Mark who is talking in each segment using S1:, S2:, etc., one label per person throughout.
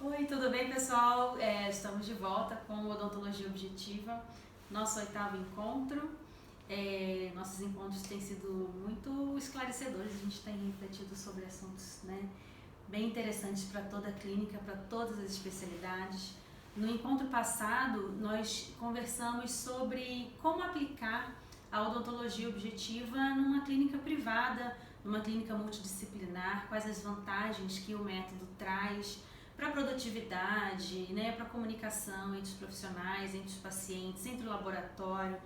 S1: Oi, tudo bem, pessoal? Estamos de volta com o Odontologia Objetiva, nosso 8º encontro. Nossos encontros têm sido muito esclarecedores, a gente tem refletido sobre assuntos, né, bem interessantes para toda a clínica, para todas as especialidades. No encontro passado, nós conversamos sobre como aplicar a odontologia objetiva numa clínica privada, numa clínica multidisciplinar, quais as vantagens que o método traz para a produtividade, né, para a comunicação entre os profissionais, entre os pacientes, entre o laboratório.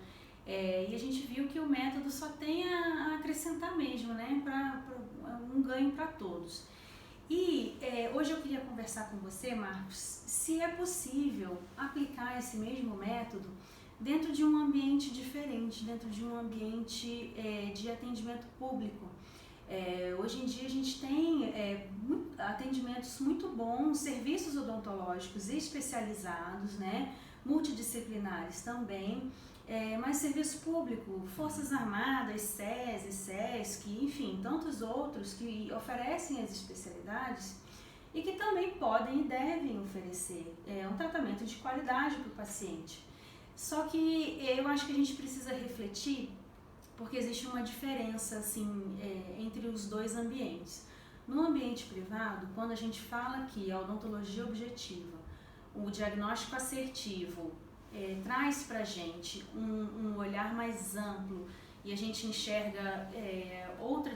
S1: E a gente viu que o método só tem a acrescentar mesmo, né, para um ganho para todos. Hoje eu queria conversar com você, Marcos, se é possível aplicar esse mesmo método dentro de um ambiente diferente, dentro de um ambiente de atendimento público. Hoje em dia a gente tem atendimentos muito bons, serviços odontológicos especializados, né, multidisciplinares também, mas serviço público, Forças Armadas, SESI, SESC, enfim, tantos outros que oferecem as especialidades e que também podem e devem oferecer um tratamento de qualidade para o paciente. Só que eu acho que a gente precisa refletir, porque existe uma diferença assim, entre os dois ambientes. No ambiente privado, quando a gente fala que a odontologia objetiva, o diagnóstico assertivo, traz para a gente um olhar mais amplo e a gente enxerga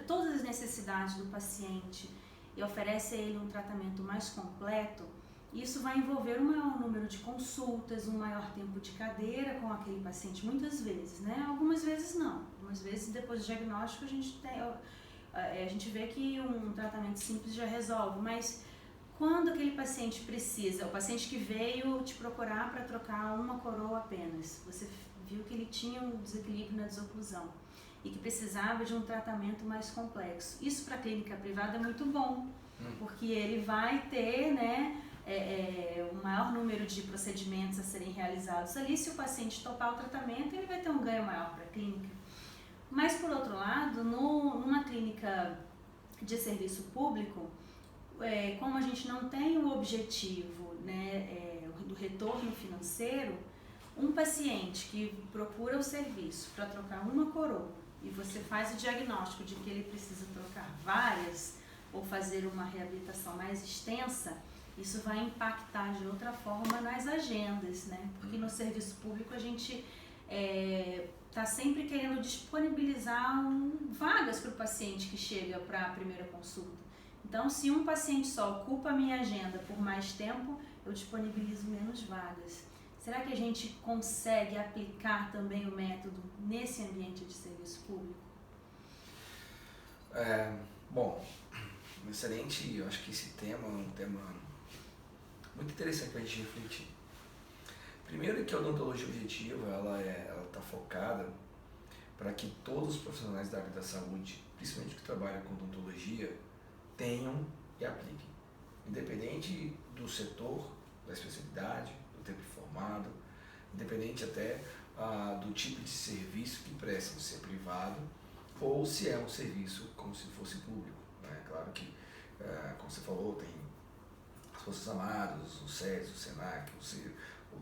S1: todas as necessidades do paciente e oferece a ele um tratamento mais completo, isso vai envolver um maior número de consultas, um maior tempo de cadeira com aquele paciente, muitas vezes, né? Algumas vezes não. Algumas vezes, depois do diagnóstico, a gente vê que um tratamento simples já resolve, mas quando aquele paciente precisa, o paciente que veio te procurar para trocar uma coroa apenas, você viu que ele tinha um desequilíbrio na desoclusão e que precisava de um tratamento mais complexo. Isso para a clínica privada é muito bom, porque ele vai ter, né, o maior número de procedimentos a serem realizados ali. Se o paciente topar o tratamento, ele vai ter um ganho maior para a clínica. Mas, por outro lado, numa clínica de serviço público, como a gente não tem o objetivo, né, do retorno financeiro, um paciente que procura o serviço para trocar uma coroa e você faz o diagnóstico de que ele precisa trocar várias ou fazer uma reabilitação mais extensa, isso vai impactar de outra forma nas agendas, né? Porque no serviço público a gente está sempre querendo disponibilizar vagas para o paciente que chega para a primeira consulta. Então, se um paciente só ocupa a minha agenda por mais tempo, eu disponibilizo menos vagas. Será que a gente consegue aplicar também o método nesse ambiente de serviço público?
S2: Bom, excelente. Eu acho que esse tema é um tema muito interessante para a gente refletir. Primeiro que a odontologia objetiva ela está focada para que todos os profissionais da área da saúde, principalmente que trabalham com odontologia, tenham e apliquem, independente do setor, da especialidade, do tempo formado, independente até do tipo de serviço que prestam, se é privado ou se é um serviço como se fosse público, né? Claro que, como você falou, tem as Forças Armadas, o SES, o SENAC,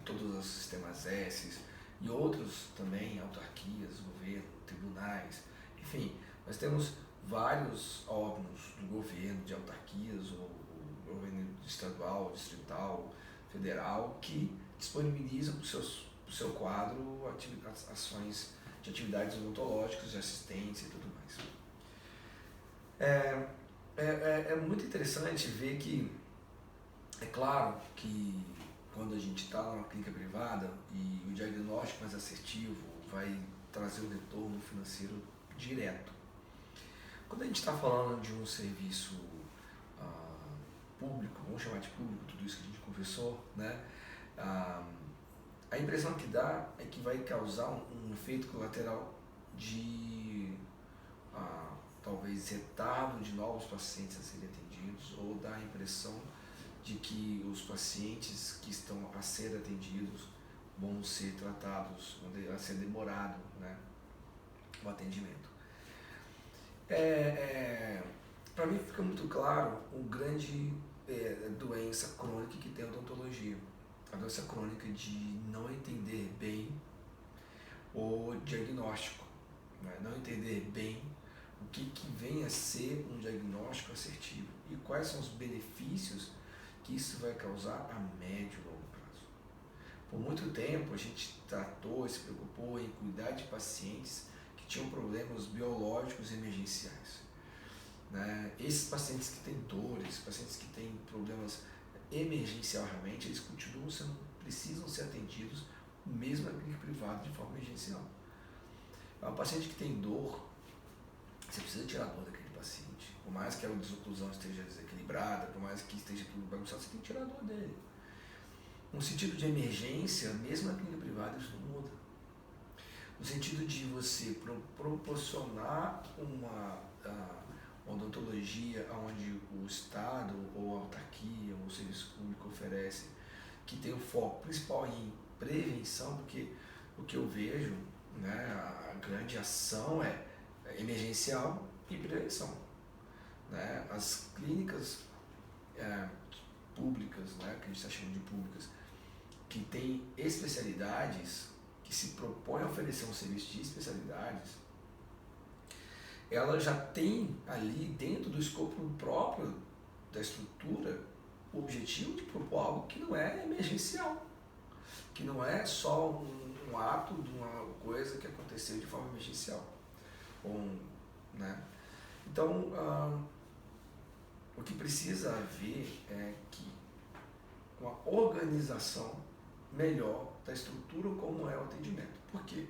S2: todos os sistemas S e outros também, autarquias, governo, tribunais, enfim, nós temos vários órgãos do governo, de autarquias, ou governo estadual, distrital, federal, que disponibilizam para o seu quadro ações de atividades odontológicas, de assistência e tudo mais. É muito interessante ver que, é claro que quando a gente está numa clínica privada e o diagnóstico mais assertivo vai trazer um retorno financeiro direto. Quando a gente está falando de um serviço público, vamos chamar de público, tudo isso que a gente conversou, né? A impressão que dá é que vai causar um efeito colateral de talvez retardo de novos pacientes a serem atendidos, ou dá a impressão de que os pacientes que estão a ser atendidos vão ser tratados, vai ser demorado, né, o atendimento. Para mim fica muito claro o grande doença crônica que tem odontologia. A doença crônica de não entender bem o diagnóstico, né? Não entender bem o que vem a ser um diagnóstico assertivo e quais são os benefícios que isso vai causar a médio e longo prazo. Por muito tempo a gente tratou e se preocupou em cuidar de pacientes que tinham problemas biológicos emergenciais, né? Esses pacientes que têm dores, pacientes que têm problemas emergencial realmente, eles precisam ser atendidos mesmo na clínica privada de forma emergencial. Um paciente que tem dor, você precisa tirar a dor daquele paciente. Por mais que a desoclusão esteja desequilibrada, por mais que esteja tudo bagunçado, você tem que tirar a dor dele. No sentido de emergência, mesmo na clínica privada, isso não muda. No sentido de você proporcionar uma odontologia onde o Estado ou a autarquia ou o serviço público oferece, que tem o foco principal em prevenção, porque o que eu vejo, né, a grande ação é emergencial e prevenção, né? As clínicas públicas, né, que a gente está chamando de públicas, que têm especialidades, que se propõem a oferecer um serviço de especialidades, ela já tem ali dentro do escopo próprio da estrutura o objetivo de propor algo que não é emergencial, que não é só um ato de uma coisa que aconteceu de forma emergencial. Né? Então, o que precisa haver é que uma organização melhor da estrutura como é o atendimento. Por quê?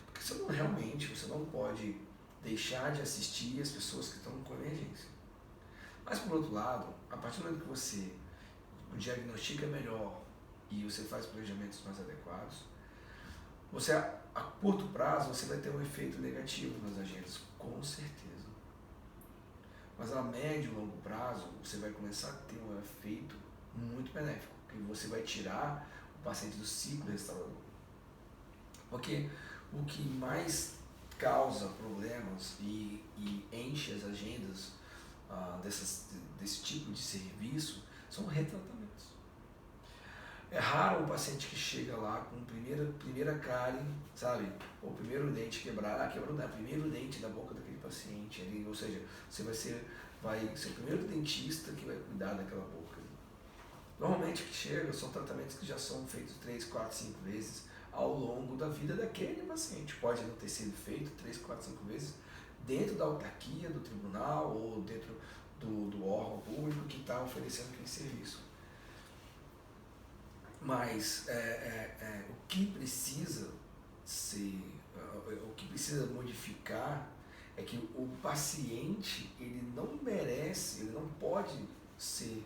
S2: Porque você não pode deixar de assistir as pessoas que estão com emergência. Mas, por outro lado, a partir do momento que você diagnostica melhor e você faz planejamentos mais adequados, você, a curto prazo, você vai ter um efeito negativo nas agendas, com certeza. Mas a médio e longo prazo, você vai começar a ter um efeito muito benéfico, que você vai tirar o paciente do ciclo restaurador. Porque o que mais causa problemas e enche as agendas desse tipo de serviço são retratamentos. É raro um paciente que chega lá com primeira cárie, sabe? O primeiro dente quebrado, quebrou o primeiro dente da boca daquele paciente ali, ou seja, você vai ser o primeiro dentista que vai cuidar daquela boca. Normalmente o que chega são tratamentos que já são feitos 3, 4, 5 vezes ao longo da vida daquele paciente. Pode não ter sido feito 3, 4, 5 vezes dentro da autarquia, do tribunal ou dentro do órgão público que está oferecendo aquele serviço. Mas o que precisa modificar é que o paciente ele não merece, ele não pode ser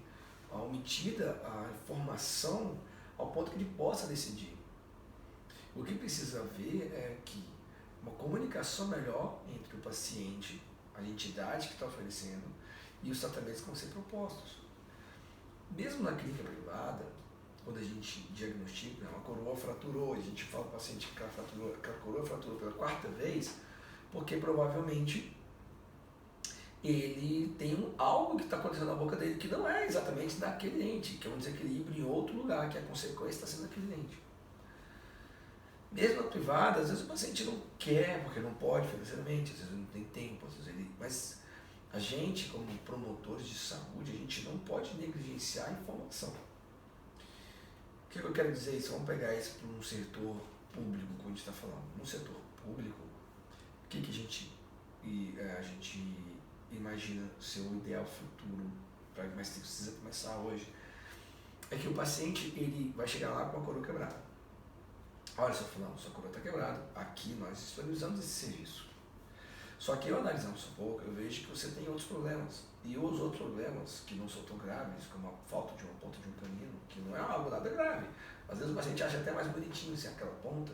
S2: omitida a informação ao ponto que ele possa decidir. O que precisa haver é que uma comunicação melhor entre o paciente, a entidade que está oferecendo e os tratamentos que vão ser propostos. Mesmo na clínica privada, quando a gente diagnostica, uma coroa fraturou, a gente fala para o paciente que a coroa fraturou pela 4ª vez, porque provavelmente ele tem algo que está acontecendo na boca dele que não é exatamente daquele dente, que é um desequilíbrio em outro lugar, que a consequência está sendo aquele dente. Mesmo na privada, às vezes o paciente não quer, porque não pode financeiramente, às vezes não tem tempo, mas a gente, como promotores de saúde, a gente não pode negligenciar a informação. O que eu quero dizer isso? Vamos pegar isso para um setor público, como a gente está falando. No setor público, o que a gente imagina ser o ideal futuro, mas precisa começar hoje, é que o paciente ele vai chegar lá com a coroa quebrada. Olha, seu fulano, sua coroa está quebrada, aqui nós disponibilizamos esse serviço. Só que eu analisando isso um pouco, eu vejo que você tem outros problemas. E os outros problemas, que não são tão graves, como a falta de uma ponta de um canino, que não é algo nada grave. Às vezes o paciente acha até mais bonitinho assim, aquela ponta,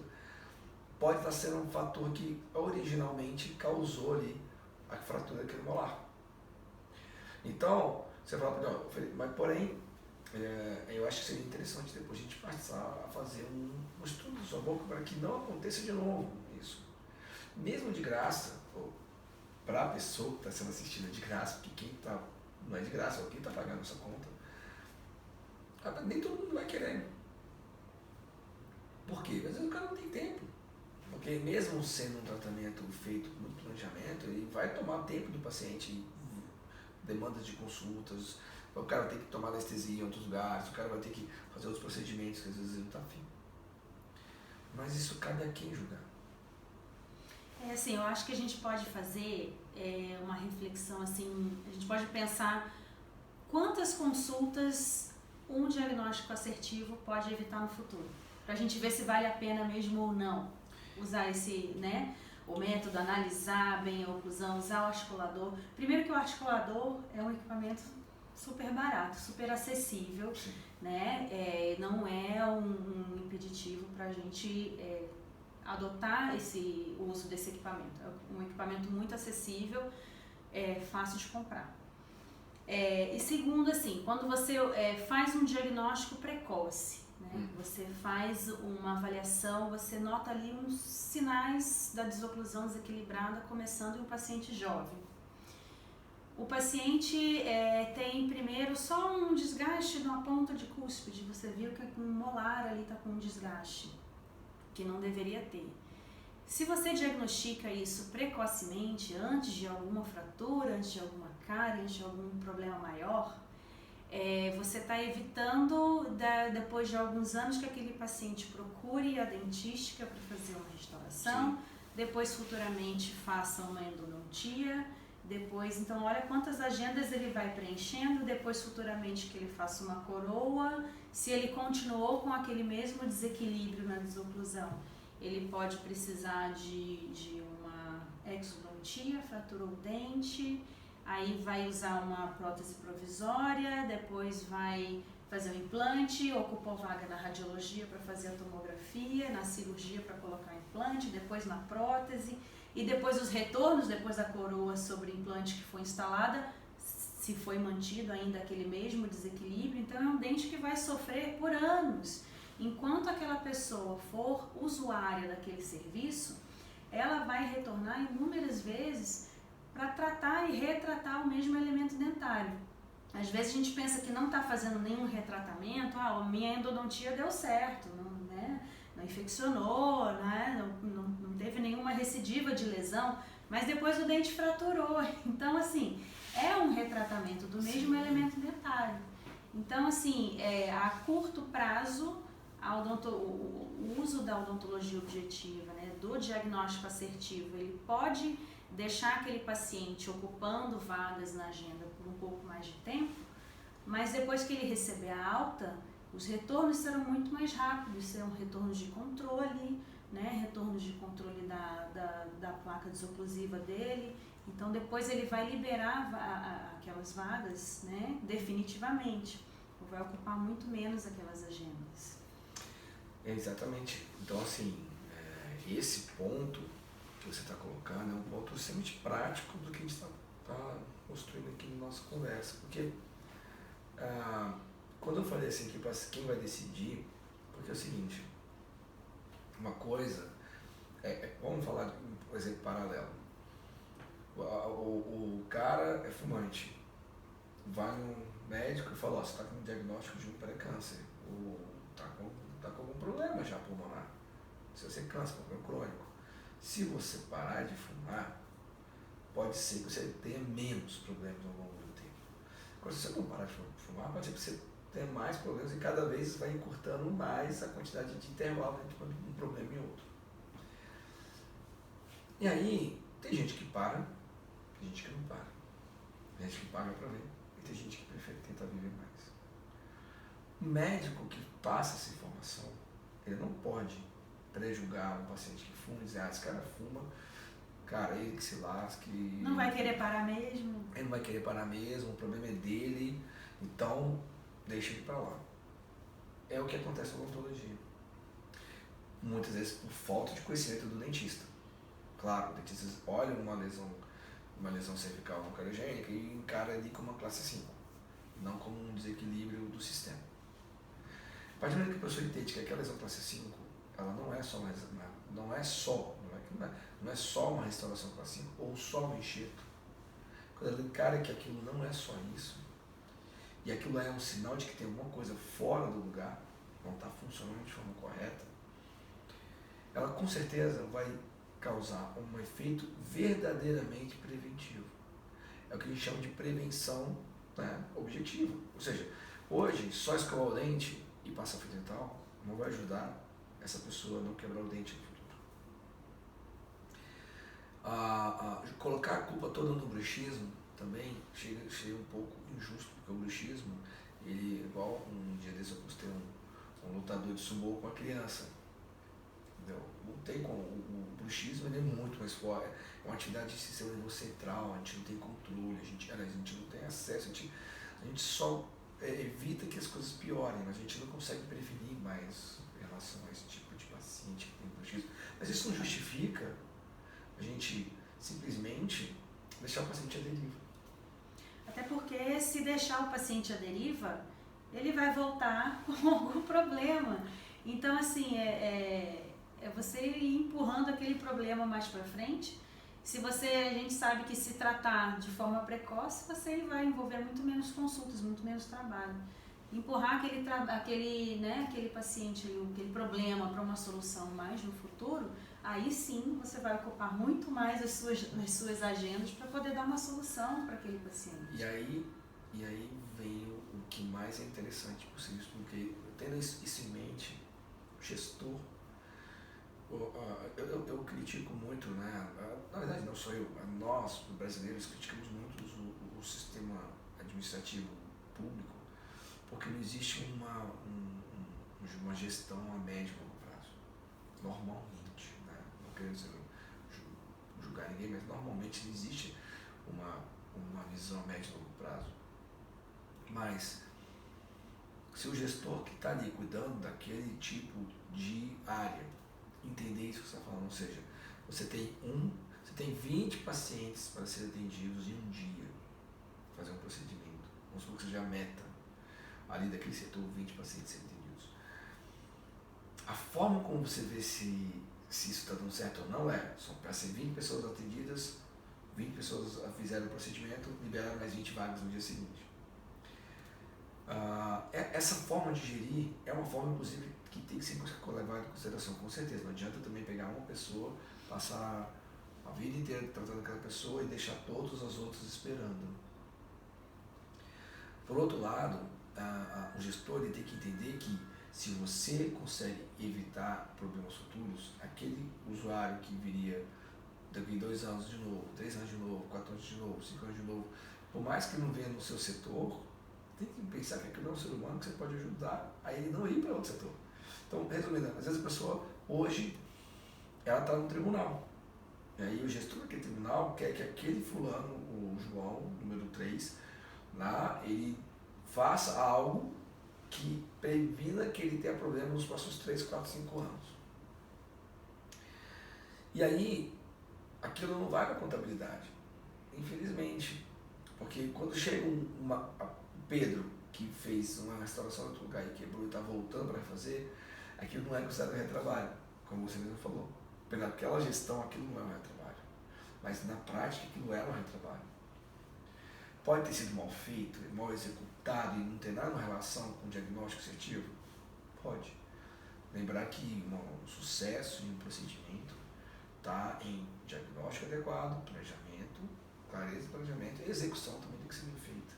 S2: pode estar sendo um fator que originalmente causou ali a fratura daquele molar. Então, você fala, não, mas porém, eu acho que seria interessante depois a gente passar a fazer um estudo da sua boca para que não aconteça de novo isso. Mesmo de graça, para a pessoa que está sendo assistida de graça, porque quem não é de graça, quem está pagando essa conta, Nem todo mundo vai querer. Por quê? Às vezes o cara não tem tempo. Porque mesmo sendo um tratamento feito com muito planejamento, ele vai tomar tempo do paciente, demandas de consultas, o cara vai ter que tomar anestesia em outros lugares, o cara vai ter que fazer outros procedimentos que às vezes ele não está afim. Mas isso cabe a quem julgar?
S1: Assim, eu acho que a gente pode fazer uma reflexão, assim, a gente pode pensar quantas consultas um diagnóstico assertivo pode evitar no futuro, para a gente ver se vale a pena mesmo ou não usar esse, né, o método, analisar bem a oclusão, usar o articulador. Primeiro que o articulador é um equipamento super barato, super acessível, né, não é um impeditivo para a gente adotar o uso desse equipamento. É um equipamento muito acessível, fácil de comprar. E segundo, assim, quando você faz um diagnóstico precoce, né, você faz uma avaliação, você nota ali uns sinais da desoclusão desequilibrada começando em um paciente jovem. O paciente tem primeiro só um desgaste na ponta de cúspide, você viu que um molar ali está com um desgaste, que não deveria ter. Se você diagnostica isso precocemente, antes de alguma fratura, antes de alguma cárie, antes de algum problema maior, você está evitando, depois de alguns anos, que aquele paciente procure a dentística para fazer uma restauração, sim, depois futuramente faça uma endodontia, depois, então olha quantas agendas ele vai preenchendo, depois futuramente que ele faça uma coroa, se ele continuou com aquele mesmo desequilíbrio na desoclusão, ele pode precisar de uma exodontia, fraturou o dente, aí vai usar uma prótese provisória, depois vai fazer um implante, ocupou vaga na radiologia para fazer a tomografia, na cirurgia para colocar o implante, depois na prótese, e depois os retornos, depois da coroa sobre o implante que foi instalada, se foi mantido ainda aquele mesmo desequilíbrio. Então é um dente que vai sofrer por anos. Enquanto aquela pessoa for usuária daquele serviço, ela vai retornar inúmeras vezes para tratar e retratar o mesmo elemento dentário. Às vezes a gente pensa que não está fazendo nenhum retratamento, minha endodontia deu certo, não infeccionou, né, não teve nenhuma recidiva de lesão, mas depois o dente fraturou. Então, assim, é um retratamento do mesmo elemento dentário. Então, assim, a curto prazo, o uso da odontologia objetiva, né, do diagnóstico assertivo, ele pode deixar aquele paciente ocupando vagas na agenda por um pouco mais de tempo, mas depois que ele receber a alta, os retornos serão muito mais rápidos, serão retornos de controle, né, retornos de controle da placa desoclusiva dele. Então depois ele vai liberar aquelas vagas, né, definitivamente, ou vai ocupar muito menos aquelas agendas.
S2: Exatamente. Então, assim, esse ponto que você está colocando é um ponto extremamente prático do que a gente está construindo aqui na nossa conversa. Porque quando eu falei assim que quem vai decidir, porque é o seguinte, uma coisa, vamos falar, por exemplo, paralelo. O cara é fumante, vai no médico e fala, você está com um diagnóstico de um pré-câncer, ou está com algum problema já pulmonar, se você câncer, problema crônico. Se você parar de fumar, pode ser que você tenha menos problemas ao longo do tempo. Agora, se você não parar de fumar, pode ser que você tenha mais problemas e cada vez vai encurtando mais a quantidade de intervalo entre um problema e outro. E aí, tem gente que para, tem gente que não para. Tem gente que paga para ver e tem gente que prefere tentar viver mais. O médico que passa essa informação, ele não pode pré-julgar um paciente que fuma e dizer, esse cara fuma, cara, ele que se lasque.
S1: Não vai querer parar mesmo.
S2: Ele não vai querer parar mesmo, o problema é dele, então deixa ele pra lá. É o que acontece na odontologia. Muitas vezes por falta de conhecimento do dentista. Claro, o dentista olha uma lesão cervical não cardiogênica e encara ali como uma classe 5, não como um desequilíbrio do sistema. A partir do momento que a pessoa entende que aquela lesão classe 5, ela não é só uma restauração classe 5 ou só um enxerto. Quando ela encara que aquilo não é só isso, e aquilo é um sinal de que tem alguma coisa fora do lugar, não está funcionando de forma correta, ela com certeza vai causar um efeito verdadeiramente preventivo. É o que a gente chama de prevenção, né, objetiva. Ou seja, hoje só escovar o dente e passar fio dental não vai ajudar essa pessoa a não quebrar o dente no futuro. Colocar a culpa toda no bruxismo também chega um pouco injusto, porque o bruxismo, ele, igual um dia desse eu postei um lutador de sumô com a criança. Entendeu? Não tem como, o bruxismo ele é muito mais forte, é uma atividade de sistema nervoso central, a gente não tem controle, a gente não tem acesso, a gente só evita que as coisas piorem, mas a gente não consegue prevenir mais em relação a esse tipo de paciente que tem bruxismo. Mas isso não justifica a gente simplesmente deixar o paciente à deriva.
S1: Até porque se deixar o paciente à deriva, ele vai voltar com algum problema. Então, assim, é você ir empurrando aquele problema mais para frente. A gente sabe que se tratar de forma precoce, você vai envolver muito menos consultas, muito menos trabalho. Empurrar aquele paciente, aquele problema para uma solução mais no futuro, aí sim você vai ocupar muito mais as suas agendas para poder dar uma solução para aquele paciente.
S2: E aí vem o que mais é interessante possível, porque tendo isso em mente, o gestor, eu critico muito, né? Na verdade não sou eu, nós brasileiros criticamos muito o sistema administrativo público, porque não existe uma gestão a médio e longo prazo, normalmente, né? Não quero dizer julgar ninguém, mas normalmente não existe uma visão a médio e longo prazo. Mas se o gestor que está ali cuidando daquele tipo de área entender isso que você está falando, ou seja, você tem 20 pacientes para serem atendidos em um dia, fazer um procedimento, vamos supor que seja a meta ali daquele setor, 20 pacientes serem atendidos. A forma como você vê se isso está dando certo ou não só para ser 20 pessoas atendidas, 20 pessoas fizeram o procedimento, liberaram mais 20 vagas no dia seguinte. Essa forma de gerir é uma forma, inclusive, que tem que ser levada em consideração, com certeza. Não adianta também pegar uma pessoa, passar a vida inteira tratando aquela pessoa e deixar todos os outros esperando. Por outro lado, o gestor ele tem que entender que se você consegue evitar problemas futuros, aquele usuário que viria daqui 2 anos de novo, 3 anos de novo, 4 anos de novo, 5 anos de novo, por mais que não venha no seu setor, tem que pensar que aquilo é um ser humano que você pode ajudar a ele não ir para outro setor. Então, resumindo, às vezes a pessoa, hoje, ela está no tribunal. E aí o gestor daquele tribunal quer que aquele fulano, o João, número 3, lá, ele faça algo que previna que ele tenha problema nos próximos 3, 4, 5 anos. E aí, aquilo não vai para a contabilidade, infelizmente. Porque quando chega Pedro, que fez uma restauração em outro lugar e quebrou e está voltando para fazer, aquilo não é considerado retrabalho, como você mesmo falou. Pelaquela gestão, aquilo não é um retrabalho. Mas na prática, aquilo é um retrabalho. Pode ter sido mal feito, mal executado e não ter nada em relação com o diagnóstico assertivo? Pode. Lembrar que um sucesso em um procedimento está em diagnóstico adequado, planejamento, clareza de planejamento e execução também tem que ser bem feita.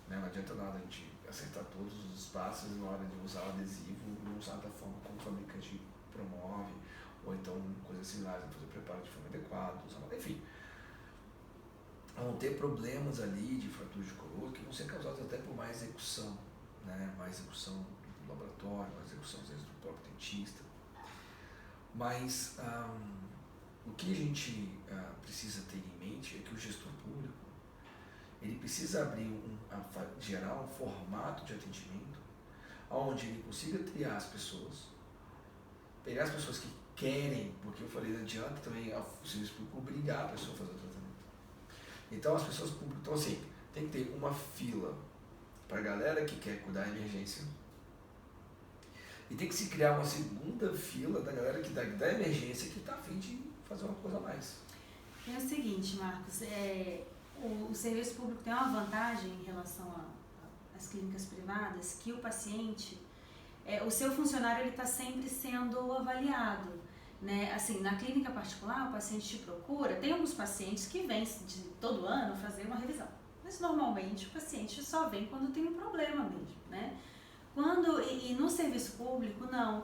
S2: Não adianta nada a gente acertar todos os espaços na hora de usar o adesivo, não usar da forma como o fabricante promove, ou então coisas similares, fazer o preparo de forma adequada, enfim. Vão ter problemas ali de fratura de coluna que vão ser causados até por má execução, né? Má execução do laboratório, má execução às vezes do próprio dentista. Mas o que a gente precisa ter em mente é que o gestor público ele precisa gerar um formato de atendimento onde ele consiga triar as pessoas, pegar as pessoas que querem, porque eu falei, não adianta também o serviço público obrigar a pessoa a fazer o tratamento. Então as pessoas públicas, então assim, tem que ter uma fila para a galera que quer cuidar da emergência e tem que se criar uma segunda fila da galera que da emergência que está a fim de fazer uma coisa a mais.
S1: É o seguinte, Marcos, o serviço público tem uma vantagem em relação a as clínicas privadas, que o paciente, o seu funcionário ele está sempre sendo avaliado, né? Assim, na clínica particular, o paciente te procura, tem alguns pacientes que vêm de todo ano fazer uma revisão, mas normalmente o paciente só vem quando tem um problema mesmo, né? E no serviço público, não.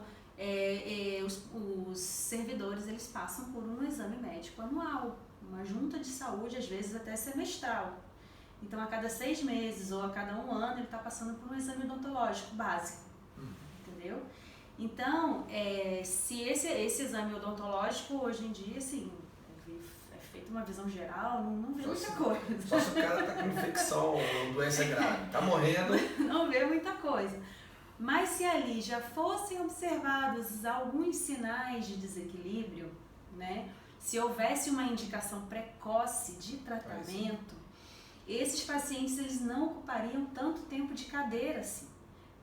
S1: Os servidores, eles passam por um exame médico anual, uma junta de saúde, às vezes até semestral. Então, a cada 6 meses ou a cada 1 ano, ele está passando por um exame odontológico básico, entendeu? Então, se esse exame odontológico, hoje em dia, assim, é feita uma visão geral, não vê muita coisa.
S2: Só se o cara tá com infecção ou doença grave, tá morrendo.
S1: Não vê muita coisa. Mas se ali já fossem observados alguns sinais de desequilíbrio, né? Se houvesse uma indicação precoce de tratamento, esses pacientes eles não ocupariam tanto tempo de cadeira assim,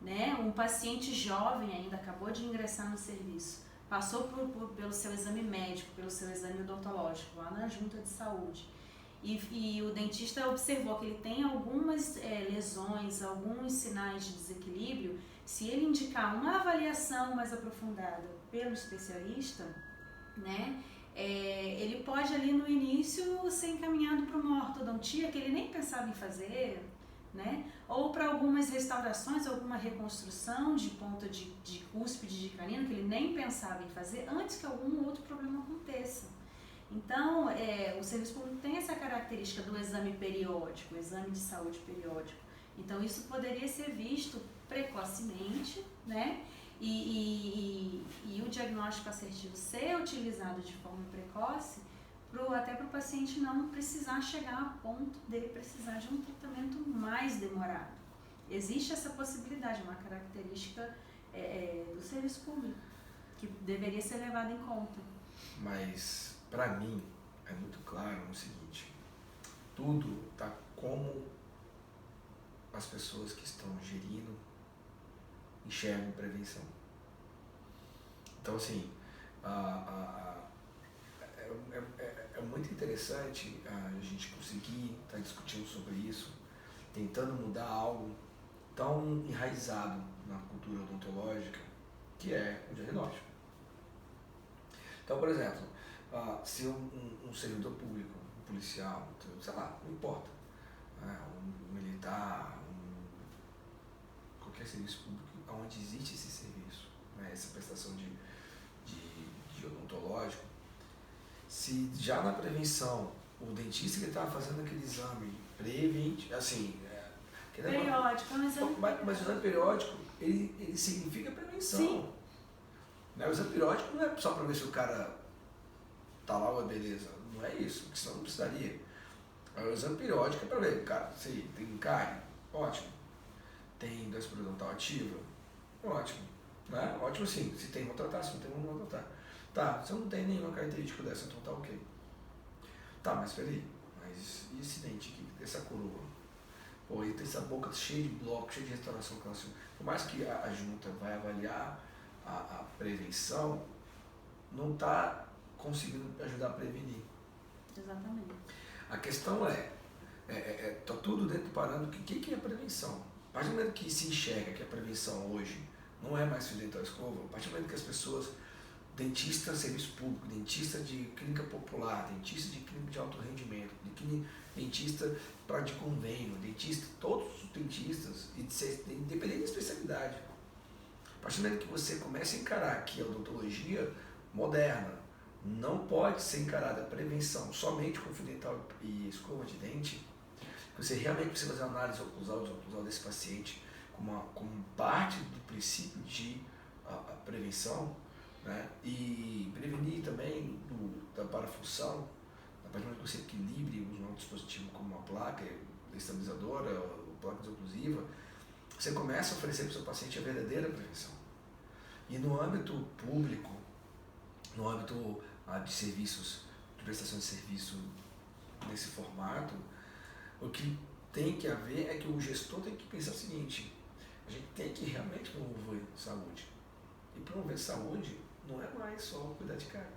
S1: né? Um paciente jovem ainda acabou de ingressar no serviço, passou pelo seu exame médico, pelo seu exame odontológico lá na junta de saúde e o dentista observou que ele tem algumas lesões, alguns sinais de desequilíbrio. Se ele indicar uma avaliação mais aprofundada pelo especialista, né? Ele pode ali no início ser encaminhado para uma ortodontia que ele nem pensava em fazer, né? Ou para algumas restaurações, alguma reconstrução de ponta de cúspide de canino que ele nem pensava em fazer antes que algum outro problema aconteça. Então, o serviço público tem essa característica do exame periódico, exame de saúde periódico. Então, isso poderia ser visto precocemente, né? E o diagnóstico assertivo ser utilizado de forma precoce, até para o paciente não precisar chegar a ponto dele precisar de um tratamento mais demorado. Existe essa possibilidade, uma característica do serviço público, que deveria ser levada em conta.
S2: Mas, para mim, é muito claro no seguinte: tudo está como as pessoas que estão gerindo enxergam prevenção. Então, assim, é muito interessante a gente conseguir estar discutindo sobre isso, tentando mudar algo tão enraizado na cultura odontológica, que é o diagnóstico. Então, por exemplo, se um servidor público, um policial, sei lá, não importa, um militar, qualquer serviço público onde existe esse serviço, né, essa prestação de odontológico, se já na prevenção o dentista que estava fazendo aquele exame preventivo, assim,
S1: periódico,
S2: mas o exame periódico ele significa prevenção.
S1: Sim.
S2: Né? O exame periódico não é só para ver se o cara tá lá ou é beleza, não é isso, porque senão não precisaria. O exame periódico é para ver, cara, se tem cárie, ótimo. Tem doença periodontal ativa, ótimo. Né? Ótimo sim, se tem, vou tratar, se não tem, não vou tratar. Tá, se eu não tenho nenhuma característica dessa, então tá ok. Tá, mas peraí, mas e esse dente aqui, essa coroa? Pô, ele tem essa boca cheia de bloco, cheia de restauração cálcio. Por mais que a junta vai avaliar a prevenção, não está conseguindo ajudar a prevenir.
S1: Exatamente.
S2: A questão tá tudo dentro do parâmetro que é prevenção. A partir do momento que se enxerga que a prevenção hoje não é mais fio dental escova, a partir do momento que as pessoas, dentista serviço público, dentista de clínica popular, dentista de clínica de alto rendimento, dentista de convênio, dentista, todos os dentistas, independente da especialidade, a partir do momento que você começa a encarar que a odontologia moderna não pode ser encarada a prevenção somente com fio dental e escova de dente, você realmente precisa fazer uma análise oclusal desse paciente como parte do princípio de a prevenção, né? E prevenir também da parafunção, a partir do momento que você equilibre um dispositivo como uma placa estabilizadora, ou placa desoclusiva, você começa a oferecer para o seu paciente a verdadeira prevenção. E no âmbito público, no âmbito de serviços, de prestação de serviço nesse formato, o que tem que haver é que o gestor tem que pensar o seguinte: a gente tem que realmente promover saúde. E promover saúde não é mais só cuidar de cara.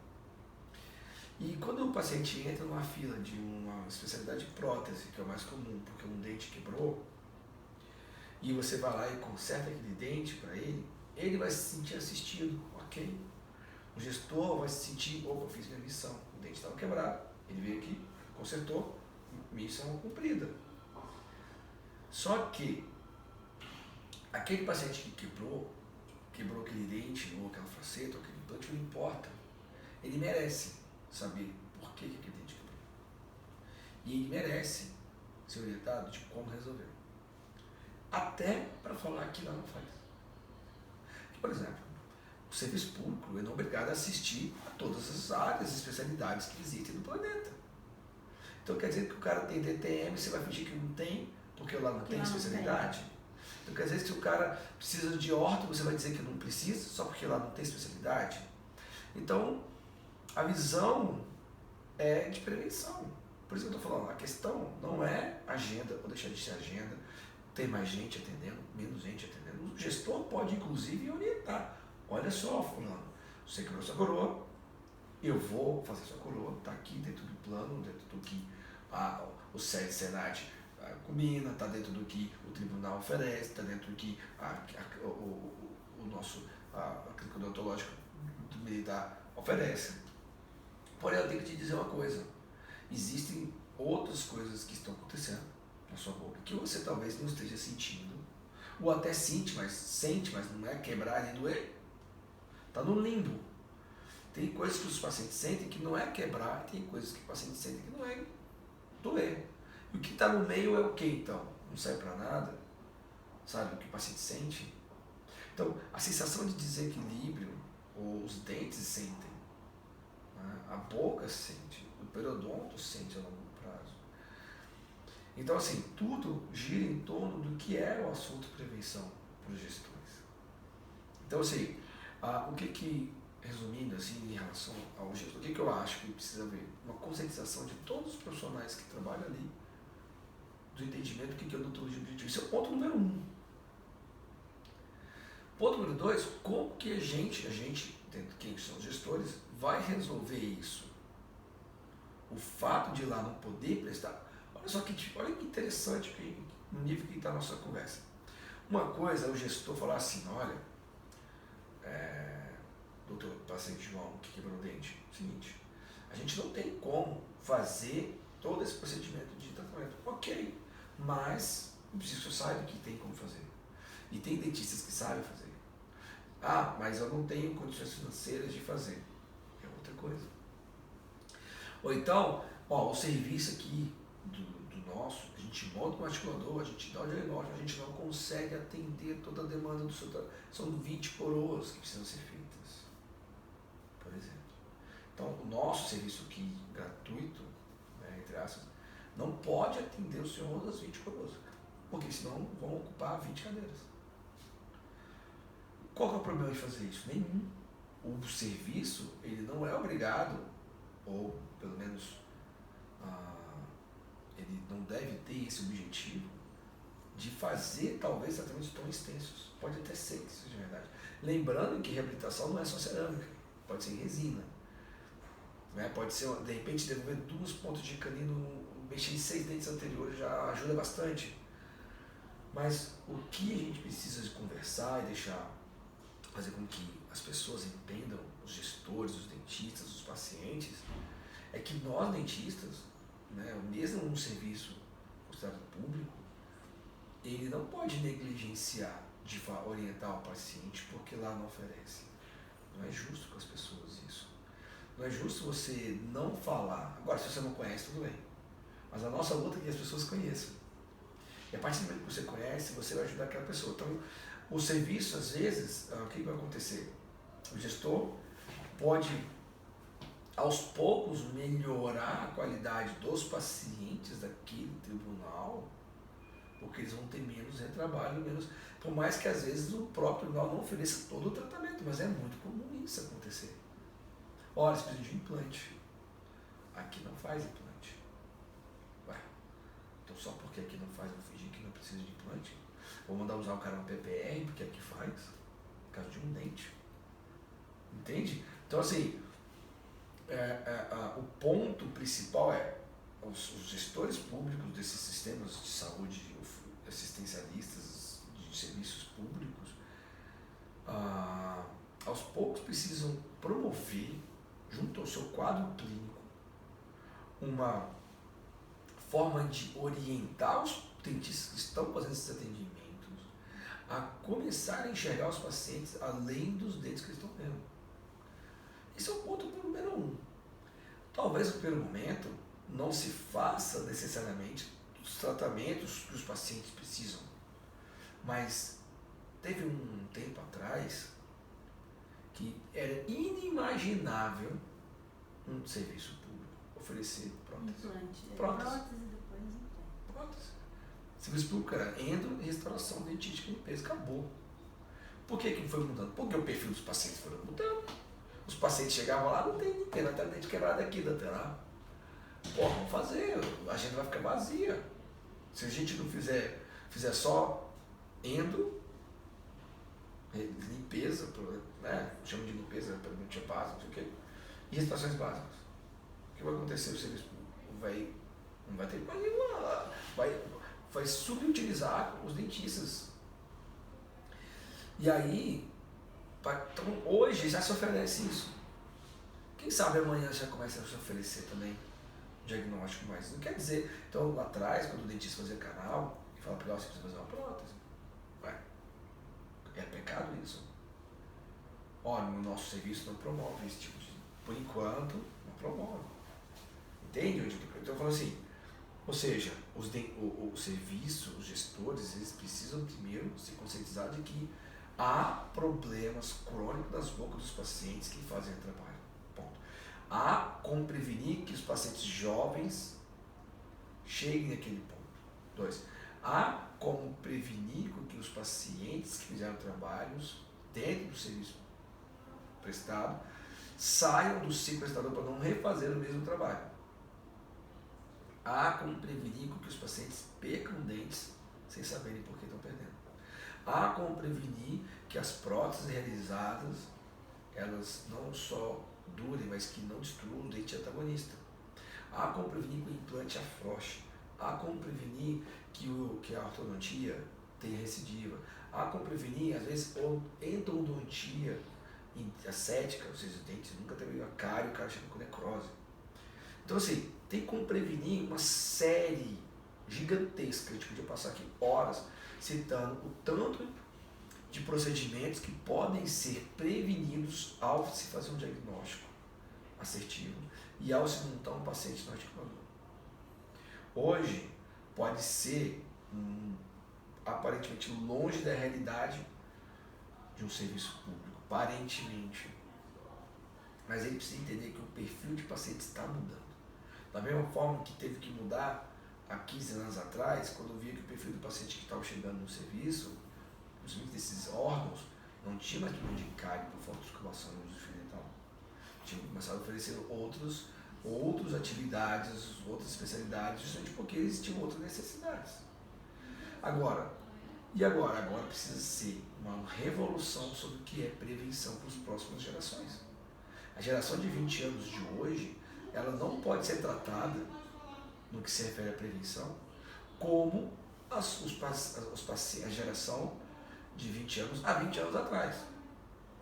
S2: E quando o paciente entra numa fila de uma especialidade de prótese, que é o mais comum, porque um dente quebrou, e você vai lá e conserta aquele dente para ele vai se sentir assistido, ok? O gestor vai se sentir, opa, eu fiz minha missão, o dente estava quebrado, ele veio aqui, consertou, missão cumprida. Só que aquele paciente que quebrou aquele dente, ou aquela faceta, ou aquele implante, não importa. Ele merece saber por que aquele dente quebrou. E ele merece ser orientado de como resolver. Até para falar que lá não faz. Por exemplo, o serviço público ele não é obrigado a assistir a todas as áreas e especialidades que existem no planeta. Então quer dizer que o cara tem DTM, você vai fingir que não tem, porque lá não tem especialidade? Então quer dizer que se o cara precisa de orto, você vai dizer que não precisa, só porque lá não tem especialidade? Então, a visão é de prevenção. Por isso que eu estou falando, a questão não é agenda ou deixar de ser agenda, ter mais gente atendendo, menos gente atendendo. O gestor pode, inclusive, orientar. Olha só, fulano, você quebrou sua coroa, eu vou fazer sua coroa, está aqui dentro do plano, dentro do que o Senat combina, está dentro do que o tribunal oferece, está dentro do que o nosso clínica odontológica militar oferece. Porém, eu tenho que te dizer uma coisa, existem outras coisas que estão acontecendo na sua boca que você talvez não esteja sentindo, ou até sente, mas não é quebrar e doer. Está no limbo. Tem coisas que os pacientes sentem que não é quebrar, e tem coisas que os pacientes sentem que não é doer. E o que está no meio é o que então? Não serve para nada? Sabe o que o paciente sente? Então, a sensação de desequilíbrio, os dentes sentem, né? A boca sente, o periodonto sente a longo prazo. Então, assim, tudo gira em torno do que é o assunto prevenção para os gestores. Então, assim, resumindo assim, em relação ao gestor, o que eu acho que precisa haver? Uma conscientização de todos os profissionais que trabalham ali, do entendimento do que é odontologia objetiva. Esse é o ponto número 1. Ponto número 2, como que a gente, dentro quem são os gestores, vai resolver isso? O fato de lá não poder prestar. Olha só olha que interessante no nível que está a nossa conversa. Uma coisa é o gestor falar assim, olha, doutor paciente João que quebrou o dente, seguinte, a gente não tem como fazer todo esse procedimento de tratamento. Ok, mas eu preciso que você saiba que tem como fazer. E tem dentistas que sabem fazer. Ah, mas eu não tenho condições financeiras de fazer. É outra coisa. Ou então, o serviço aqui do nosso, a gente monta um articulador, a gente dá o diagnóstico, a gente não consegue atender toda a demanda do seu trabalho. São 20 coroas que precisam ser feitas, por exemplo. Então, o nosso serviço aqui, gratuito, né, entre aspas, não pode atender o senhor das 20 coroas, porque senão vão ocupar 20 cadeiras. Qual que é o problema de fazer isso? Nenhum. O serviço, ele não é obrigado, ou pelo menos ele não deve ter esse objetivo de fazer talvez tratamentos tão extensos. Pode até ser que isso seja verdade. Lembrando que reabilitação não é só cerâmica, pode ser em resina. Né? Pode ser, de repente, devolver 2 pontos de canino, mexer em 6 dentes anteriores já ajuda bastante. Mas o que a gente precisa de conversar e fazer com que as pessoas entendam, os gestores, os dentistas, os pacientes, é que nós dentistas, né, mesmo um serviço considerado público, ele não pode negligenciar de orientar o paciente porque lá não oferece. Não é justo com as pessoas isso. Não é justo você não falar. Agora, se você não conhece, tudo bem. Mas a nossa luta é que as pessoas conheçam. E a partir do momento que você conhece, você vai ajudar aquela pessoa. Então, o serviço, às vezes, o que vai acontecer? O gestor pode, aos poucos, melhorar a qualidade dos pacientes daquele tribunal, porque eles vão ter menos retrabalho, por mais que, às vezes, o próprio tribunal não ofereça todo o tratamento, mas é muito comum isso acontecer. Olha, você precisa de implante. Aqui não faz implante. Ué, então só porque aqui não faz, eu vou fingir que não precisa de implante? Vou mandar usar o cara no PPR, porque aqui faz, no caso de um dente. Entende? Então, assim, o ponto principal é os gestores públicos desses sistemas de saúde assistencialistas, de serviços públicos, aos poucos precisam promover, junto ao seu quadro clínico, uma forma de orientar os dentistas que estão fazendo esses atendimentos a começar a enxergar os pacientes além dos dentes que eles estão vendo. Esse é o ponto número 1. Talvez no primeiro momento não se faça necessariamente os tratamentos que os pacientes precisam, mas teve um tempo atrás que era inimaginável um serviço público oferecer prótese.
S1: Prótese e depois implante.
S2: Prótese. Serviço público era endo, restauração, dentística, limpeza, acabou. Por que foi mudando? Porque o perfil dos pacientes foi mudando. Os pacientes chegavam lá, não tem ninguém, não tem dente quebrada aqui, doutor. Pô, vamos fazer, a agenda vai ficar vazia. Se a gente não fizer só endo, limpeza, né? Chama de limpeza, pergunta básica, não sei o quê, e restaurações básicas. O que vai acontecer? O serviço público não vai ter mais nenhuma, vai subutilizar os dentistas. E aí, então, hoje já se oferece isso. Quem sabe amanhã já começa a se oferecer também diagnóstico, mas não quer dizer. Então, lá atrás, quando o dentista fazia canal e falava para você precisa fazer uma prótese, é pecado isso. Olha, o nosso serviço não promove esse tipo de. Por enquanto, não promove. Entende? Então, eu falo assim, ou seja, o serviço, os gestores, eles precisam primeiro se conscientizar de que há problemas crônicos nas bocas dos pacientes que fazem o trabalho. Ponto. Há como prevenir que os pacientes jovens cheguem naquele ponto. 2. Há como prevenir que os pacientes que fizeram trabalhos dentro do serviço prestado saiam do ciclo prestador para não refazer o mesmo trabalho. Há como prevenir que os pacientes percam dentes sem saberem por que estão perdendo. Há como prevenir que as próteses realizadas, elas não só durem, mas que não destruam o dente antagonista. Há como prevenir que o implante afrouxe. Há como prevenir que a ortodontia tenha recidiva. Há como prevenir, às vezes, endodontia ascética, ou seja, os dentes nunca teve uma cárie, o cara chega com necrose. Então, assim, tem como prevenir uma série gigantesca. A gente podia passar aqui horas citando o tanto de procedimentos que podem ser prevenidos ao se fazer um diagnóstico assertivo e ao se montar um paciente no articulador. Hoje, pode ser aparentemente longe da realidade de um serviço público, aparentemente. Mas ele precisa entender que o perfil de paciente está mudando. Da mesma forma que teve que mudar há 15 anos atrás, quando eu via que o perfil do paciente que estava chegando no serviço, principalmente desses órgãos, não tinha mais problema de cárie por falta de escovação no uso dental. Tinha começado a oferecer outras atividades, outras especialidades, justamente porque eles tinham outras necessidades. Agora precisa ser uma revolução sobre o que é prevenção para as próximas gerações. A geração de 20 anos de hoje, ela não pode ser tratada, no que se refere à prevenção, como a geração de 20 anos há 20 anos atrás.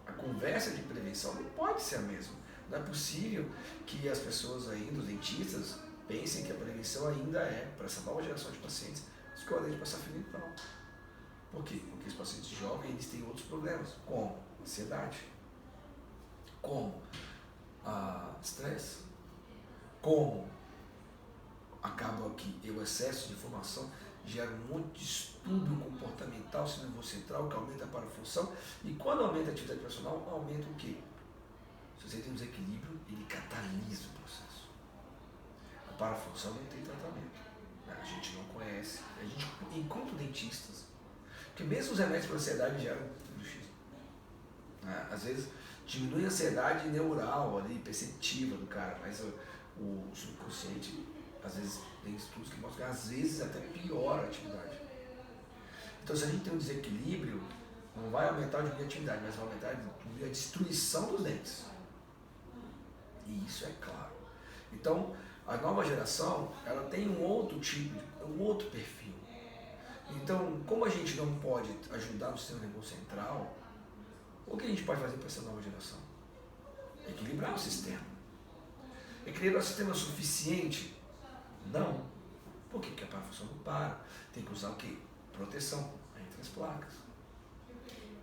S2: A conversa de prevenção não pode ser a mesma. Não é possível que as pessoas ainda, os dentistas, pensem que a prevenção ainda é, para essa nova geração de pacientes, escolher de passar fio dental. Por quê? Porque os pacientes jovens eles têm outros problemas, como ansiedade, como estresse, como acaba que o excesso de informação gera um monte de distúrbio comportamental se nervoso central, que aumenta a parafunção, e quando aumenta a atividade profissional, aumenta o quê? Se você tem um desequilíbrio, ele catalisa o processo. A parafunção não tem tratamento. A gente não conhece. A gente, enquanto dentistas, porque mesmo os remédios para ansiedade geram bruxismo. Às vezes diminui a ansiedade neural, ali, perceptiva do cara, mas o subconsciente, às vezes, tem estudos que mostram que às vezes até piora a atividade. Então, se a gente tem um desequilíbrio, não vai aumentar a atividade, mas vai aumentar a destruição dos dentes. E isso é claro. Então, a nova geração, ela tem um outro tipo, um outro perfil. Então, como a gente não pode ajudar no sistema nervoso central, o que a gente pode fazer para essa nova geração? Equilibrar o sistema. Equilibrar o sistema suficiente? Não. Por quê? Porque a parafunção não para. Tem que usar o quê? Proteção entre as placas.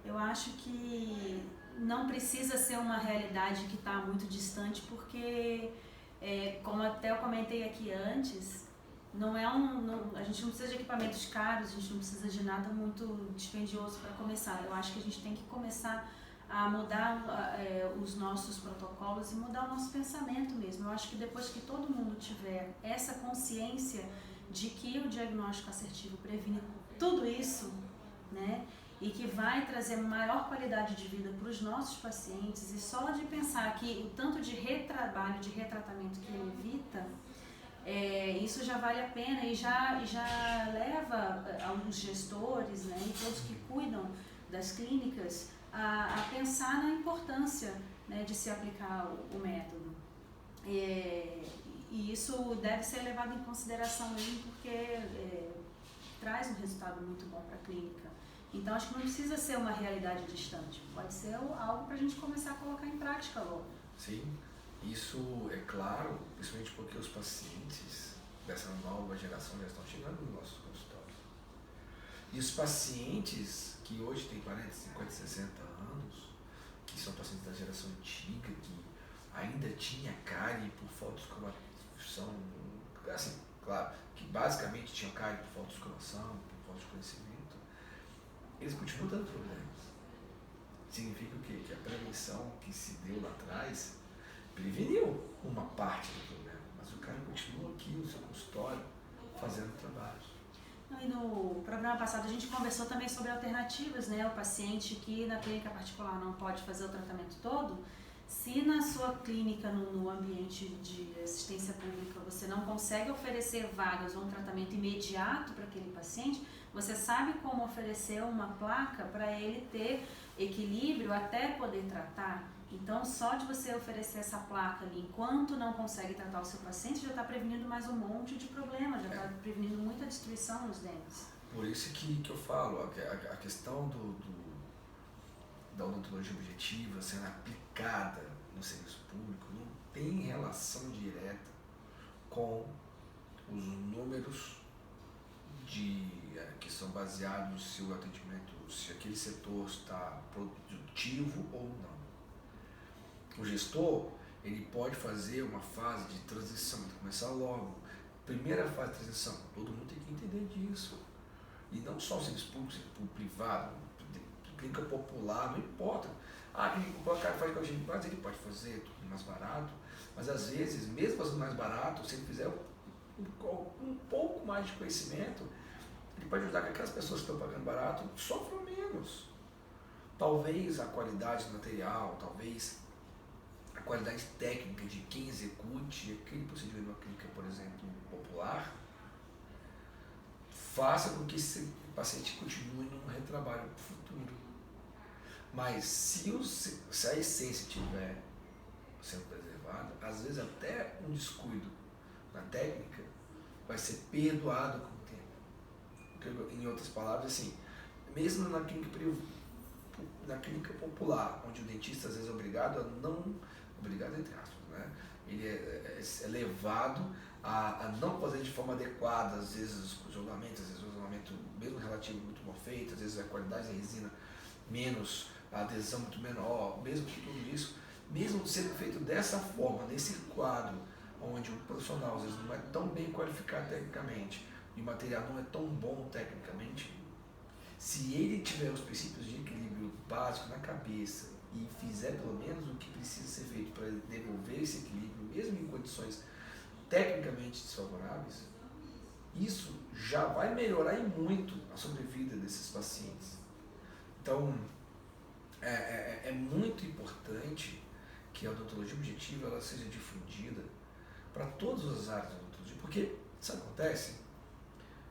S1: Eu acho que não precisa ser uma realidade que está muito distante, porque, como até eu comentei aqui antes, a gente não precisa de equipamentos caros, a gente não precisa de nada muito dispendioso para começar. Eu acho que a gente tem que começar a mudar os nossos protocolos e mudar o nosso pensamento mesmo. Eu acho que depois que todo mundo tiver essa consciência de que o diagnóstico assertivo previne tudo isso, né, e que vai trazer maior qualidade de vida para os nossos pacientes, e só de pensar que o tanto de retrabalho, de retratamento que ele evita, isso já vale a pena e já leva alguns gestores, né, e todos que cuidam das clínicas a pensar na importância, né, de se aplicar o método. E isso deve ser levado em consideração mesmo, porque traz um resultado muito bom para a clínica. Então, acho que não precisa ser uma realidade distante, pode ser algo para a gente começar a colocar em prática logo.
S2: Sim, isso é claro, principalmente porque os pacientes dessa nova geração já estão chegando nos nossos consultórios. E os pacientes que hoje têm 40, 50, 60 anos, que são pacientes da geração antiga, que ainda tinha cárie por falta de escovação, assim, claro, que basicamente tinham cárie por falta de escovação, por falta de conhecimento, eles continuam dando problemas. Significa o quê? Que a prevenção que se deu lá atrás preveniu uma parte do problema, mas o cara continua aqui no seu consultório fazendo trabalhos.
S1: E no programa passado a gente conversou também sobre alternativas, né? O paciente que na clínica particular não pode fazer o tratamento todo, se na sua clínica, no ambiente de assistência pública, você não consegue oferecer vagas ou um tratamento imediato para aquele paciente, você sabe como oferecer uma placa para ele ter equilíbrio até poder tratar. Então, só de você oferecer essa placa ali, enquanto não consegue tratar o seu paciente, já está prevenindo mais um monte de problemas, já está prevenindo muita destruição nos dentes.
S2: Por isso que eu falo, a questão da odontologia objetiva sendo aplicada no serviço público não tem relação direta com os números que são baseados se o atendimento, se aquele setor está produtivo ou não. O gestor, ele pode fazer uma fase de transição, começar logo. Primeira fase de transição, todo mundo tem que entender disso. E não só o serviço público, serviço público privado, clínica popular, não importa. A clínica popular, o cara faz com a gente, mas ele pode fazer tudo mais barato, mas às vezes, mesmo fazendo mais barato, se ele fizer um pouco mais de conhecimento, ele pode ajudar que aquelas pessoas que estão pagando barato sofram menos. Talvez a qualidade do material, talvez a qualidade técnica de quem execute aquele procedimento numa clínica, por exemplo, popular, faça com que esse paciente continue num retrabalho futuro. Mas se a essência estiver sendo preservada, às vezes até um descuido na técnica vai ser perdoado com o tempo. Em outras palavras, assim, mesmo na clínica popular, onde o dentista às vezes é obrigado a não, obrigado entre aspas, né? Ele é levado a não fazer de forma adequada, às vezes os isolamentos, às vezes o isolamento mesmo relativo muito mal feito, às vezes a qualidade da resina menos, a adesão muito menor, mesmo que tudo isso, mesmo sendo feito dessa forma, nesse quadro, onde o profissional às vezes não é tão bem qualificado tecnicamente e o material não é tão bom tecnicamente, se ele tiver os princípios de equilíbrio básico na cabeça e fizer pelo menos o que precisa ser feito para devolver esse equilíbrio, mesmo em condições tecnicamente desfavoráveis, isso já vai melhorar e muito a sobrevida desses pacientes. Então, é muito importante que a odontologia objetiva ela seja difundida para todas as áreas da odontologia, porque, sabe o que acontece,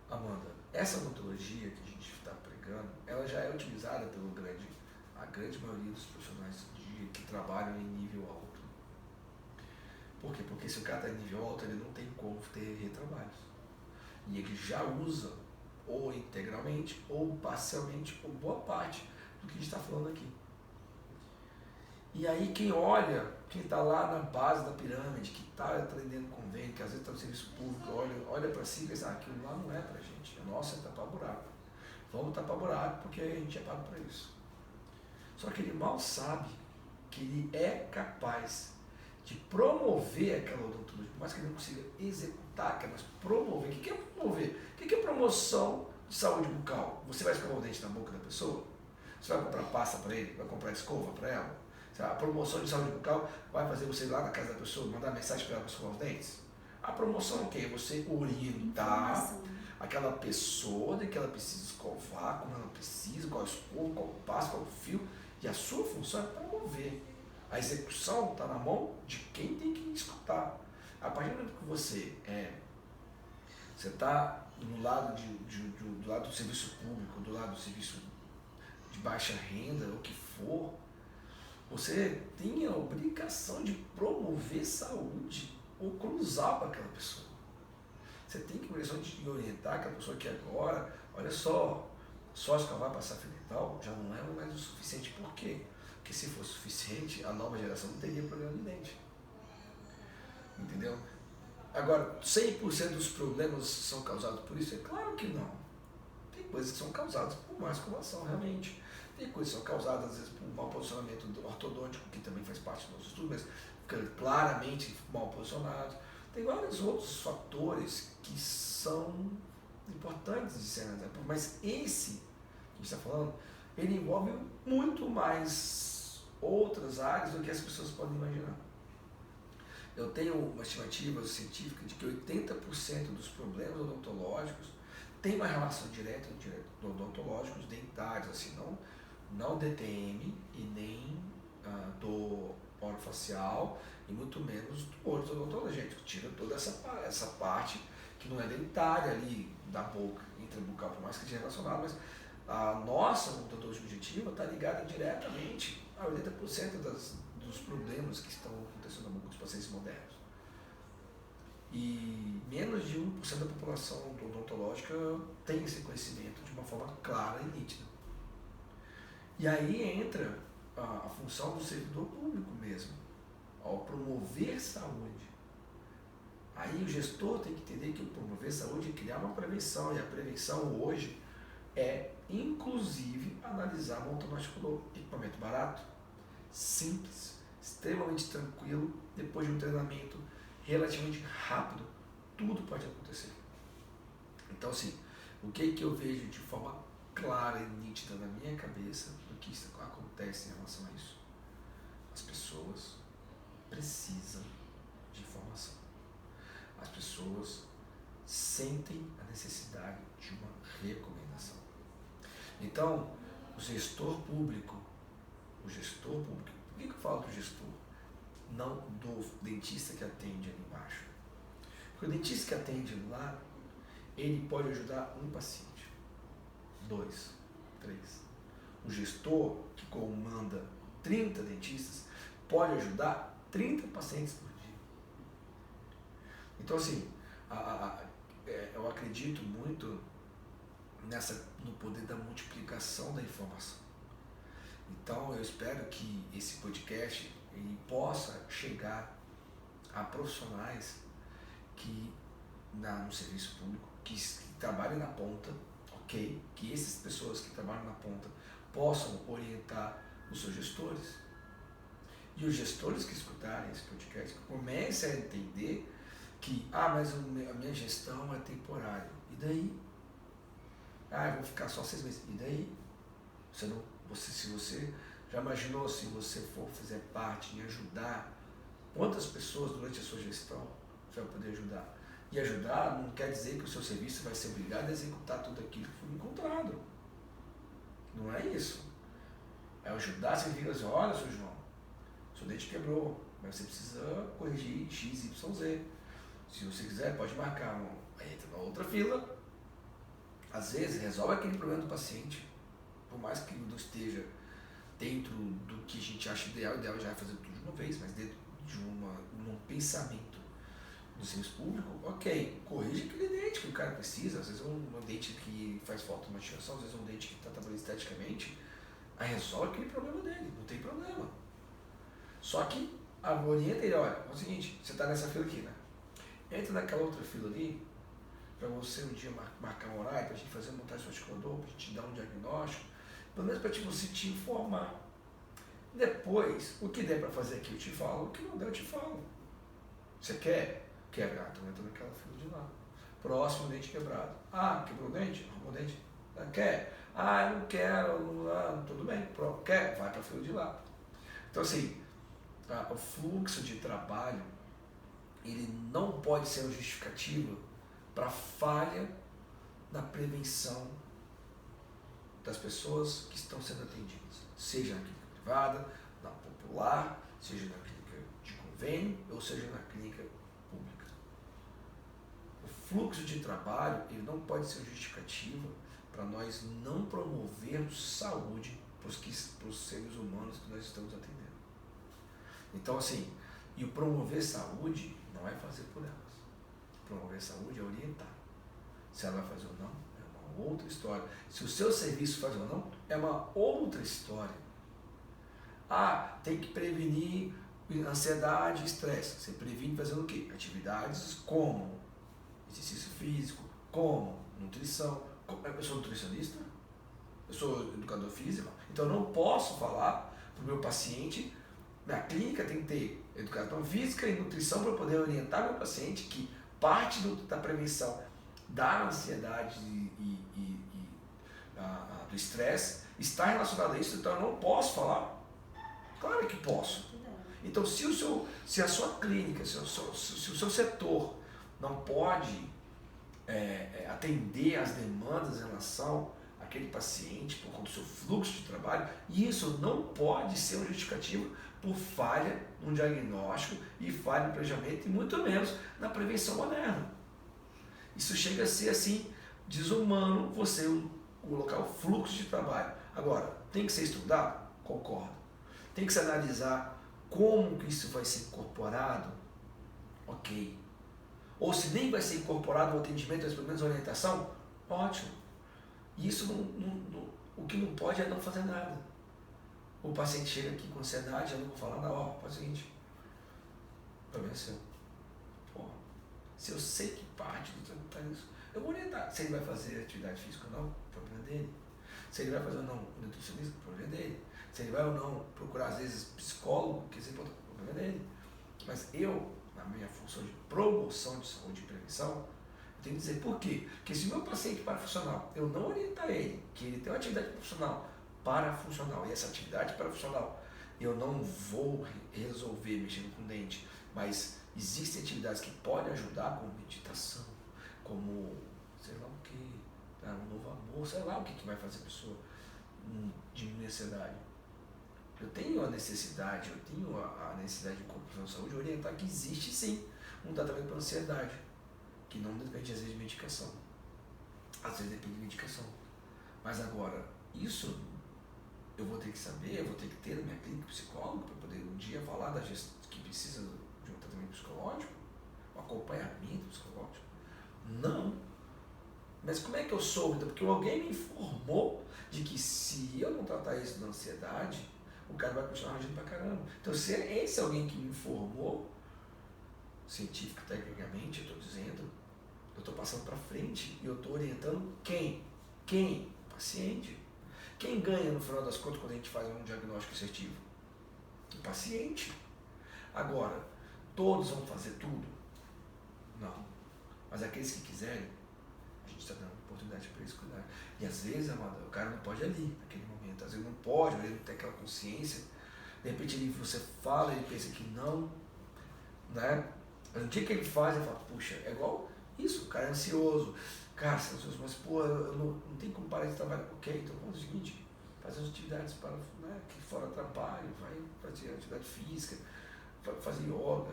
S2: Amanda? Essa odontologia que a gente está pregando, ela já é utilizada a grande maioria dos profissionais que trabalham em nível alto. Por quê? Porque se o cara está em nível alto, ele não tem como ter retrabalhos. E ele já usa ou integralmente, ou parcialmente, ou boa parte do que a gente está falando aqui. E aí quem olha, quem está lá na base da pirâmide, que está atendendo convênio, que às vezes está no serviço público, olha para si e pensa, aquilo lá não é para a gente, nossa, é tapar buraco. Vamos tapar buraco porque a gente é pago para isso. Só que ele mal sabe que ele é capaz de promover aquela odontologia, por mais que ele não consiga executar, mas promover. O que é promover? O que é promoção de saúde bucal? Você vai escovar o dente na boca da pessoa? Você vai comprar pasta para ele? Vai comprar escova para ela? A promoção de saúde bucal vai fazer você ir lá na casa da pessoa, mandar mensagem para ela para escovar os dentes? A promoção é o quê? Você orientar aquela pessoa de que ela precisa escovar, como ela precisa, qual escova, qual pasta, qual fio. E a sua função é promover. A execução está na mão de quem tem que escutar. A partir do momento que você está no lado do lado do serviço público, do lado do serviço de baixa renda, o que for, você tem a obrigação de promover saúde oclusal para aquela pessoa. Você tem que a obrigação de orientar aquela pessoa que agora, olha só escovar, passar fio dental já não é mais o suficiente. Por quê? Porque se fosse suficiente, a nova geração não teria problema de dente. Entendeu? Agora, 100% dos problemas são causados por isso? É claro que não. Tem coisas que são causadas por má escovação, realmente. Tem coisas que são causadas, às vezes, por mau posicionamento ortodôntico, que também faz parte do nosso estudo, mas fica claramente mal posicionado. Tem vários outros fatores que são importantes de ser analisados, mas esse que a gente está falando, ele envolve muito mais outras áreas do que as pessoas podem imaginar. Eu tenho uma estimativa científica de que 80% dos problemas odontológicos tem uma relação direta ou indireta odontológicos, dentários, assim, não DTM e nem do orofacial e muito menos do ortodontologia. A gente tira toda essa parte que não é dentária ali da boca, intrabucal, por mais que seja relacionado, mas a nossa odontologia objetiva está ligada diretamente a 80% dos problemas que estão acontecendo na boca dos pacientes modernos. E menos de 1% da população odontológica tem esse conhecimento de uma forma clara e nítida. E aí entra a função do servidor público mesmo, ao promover saúde. Aí o gestor tem que entender que o promover saúde é criar uma prevenção, e a prevenção hoje é, inclusive, analisar montonóstico novo, equipamento barato, simples, extremamente tranquilo, depois de um treinamento relativamente rápido, tudo pode acontecer. Então, assim, o que eu vejo de forma clara e nítida na minha cabeça do que isso acontece em relação a isso? As pessoas precisam de informação. As pessoas sentem a necessidade de uma recomendação. Então, o gestor público, por que eu falo do gestor? Não do dentista que atende ali embaixo. Porque o dentista que atende lá, ele pode ajudar um paciente, 2, 3. O gestor que comanda 30 dentistas pode ajudar 30 pacientes por dia. Então, assim, eu acredito muito no poder da multiplicação da informação. Então, eu espero que esse podcast ele possa chegar a profissionais que no serviço público, que trabalhem na ponta, ok? Que essas pessoas que trabalham na ponta possam orientar os seus gestores. E os gestores que escutarem esse podcast comecem a entender que, mas a minha gestão é temporária. E daí? Eu vou ficar só 6 meses. E daí? Se você já imaginou, se você for fazer parte e ajudar, quantas pessoas durante a sua gestão você vai poder ajudar? E ajudar não quer dizer que o seu serviço vai ser obrigado a executar tudo aquilo que foi encontrado. Não é isso. É ajudar, significa assim, olha, seu João, seu dente quebrou, mas você precisa corrigir X, Y, Z. Se você quiser, pode marcar entra na outra fila. Às vezes, resolve aquele problema do paciente, por mais que não esteja dentro do que a gente acha ideal já é fazer tudo de uma vez, mas dentro de um pensamento do serviço público, ok, corrige aquele dente que o cara precisa, às vezes é um dente que faz falta de mastigação, às vezes é um dente que está trabalhando esteticamente, aí resolve aquele problema dele, não tem problema. Só que orienta ele, olha, é o seguinte, você está nessa fila aqui, né? Entra naquela outra fila ali, para você um dia marcar um horário, para a gente fazer uma montagem do articulador, para a gente dar um diagnóstico, pelo menos para você te informar. Depois, o que der para fazer aqui eu te falo, o que não der eu te falo. Você quer? Quebrar, então entra naquela fila de lá. Próximo, dente quebrado. Ah, quebrou o dente? Arrumou o dente? Quer? Ah, eu não quero, tudo bem. Pronto, quer? Vai para a fila de lá. Então assim, o fluxo de trabalho, ele não pode ser uma justificativa para falha na prevenção das pessoas que estão sendo atendidas, seja na clínica privada, na popular, seja na clínica de convênio ou seja na clínica pública. O fluxo de trabalho, ele não pode ser justificativa para nós não promovermos saúde para os seres humanos que nós estamos atendendo. Então assim, e o promover saúde não é fazer por elas. Promover saúde é orientar. Se ela vai fazer ou não, é uma outra história. Se o seu serviço faz ou não, é uma outra história. Ah, tem que prevenir ansiedade e estresse. Você previne fazendo o quê? Atividades como exercício físico, como nutrição. Eu sou nutricionista, eu sou educador físico, então eu não posso falar para o meu paciente, na clínica tem que ter educação física e nutrição para poder orientar meu paciente que parte da prevenção da ansiedade do estresse está relacionado a isso, então eu não posso falar? Claro que posso. Então se a sua clínica, se o seu setor não pode atender às demandas em relação àquele paciente por conta do seu fluxo de trabalho, isso não pode ser um justificativo por falha no diagnóstico e falha no planejamento e muito menos na prevenção moderna. Isso chega a ser assim, desumano você colocar o fluxo de trabalho. Agora, tem que ser estudado? Concordo. Tem que se analisar como que isso vai ser incorporado? Ok. Ou se nem vai ser incorporado no atendimento, mas pelo menos orientação? Ótimo. Isso o que não pode é não fazer nada. O paciente chega aqui com ansiedade, eu não vou falar, não, faz o seguinte, o problema é seu. Se eu sei que parte do trabalho está nisso, eu vou orientar. Se ele vai fazer atividade física ou não, o problema é dele. Se ele vai fazer ou não nutricionista, o problema é dele. Se ele vai ou não procurar, às vezes, psicólogo, que o problema é dele. Mas eu, na minha função de promoção de saúde e prevenção, eu tenho que dizer por quê? Porque se o meu paciente parafuncional, eu não orientar ele, que ele tem uma atividade profissional parafuncional, e essa atividade parafuncional, eu não vou resolver mexendo com o dente, mas existem atividades que podem ajudar, como meditação, como, sei lá o que, um novo amor, sei lá o que vai fazer a pessoa diminuir a ansiedade. Eu tenho a necessidade, a necessidade de corpo de saúde de orientar que existe sim um tratamento para ansiedade, que não depende às vezes de medicação. Às vezes depende de medicação. Mas agora, isso eu vou ter que saber, eu vou ter que ter na minha clínica psicóloga para poder um dia falar da gestão que precisa de um tratamento psicológico, um acompanhamento psicológico. Não. Mas como é que eu soube? Porque alguém me informou de que se eu não tratar isso da ansiedade, o cara vai continuar agindo pra caramba. Então se esse alguém que me informou, científico, tecnicamente, eu estou dizendo, eu estou passando para frente e eu estou orientando quem? Quem? O paciente. Quem ganha no final das contas quando a gente faz um diagnóstico assertivo? O paciente. Agora, todos vão fazer tudo? Não. Mas aqueles que quiserem, a gente está dando oportunidade para eles cuidar. E às vezes, amado, o cara não pode ir ali, naquele momento. Às vezes não pode, ele não tem aquela consciência. De repente você fala, ele pensa que não, né? Mas no dia que ele faz, ele fala, puxa, é igual isso, o cara é ansioso. Cara, você é ansioso, mas pô, eu não tem como parar de trabalhar. Ok, então vamos fazer o seguinte, fazer as atividades para, né, que fora trabalho, vai fazer atividade física, vai fazer yoga,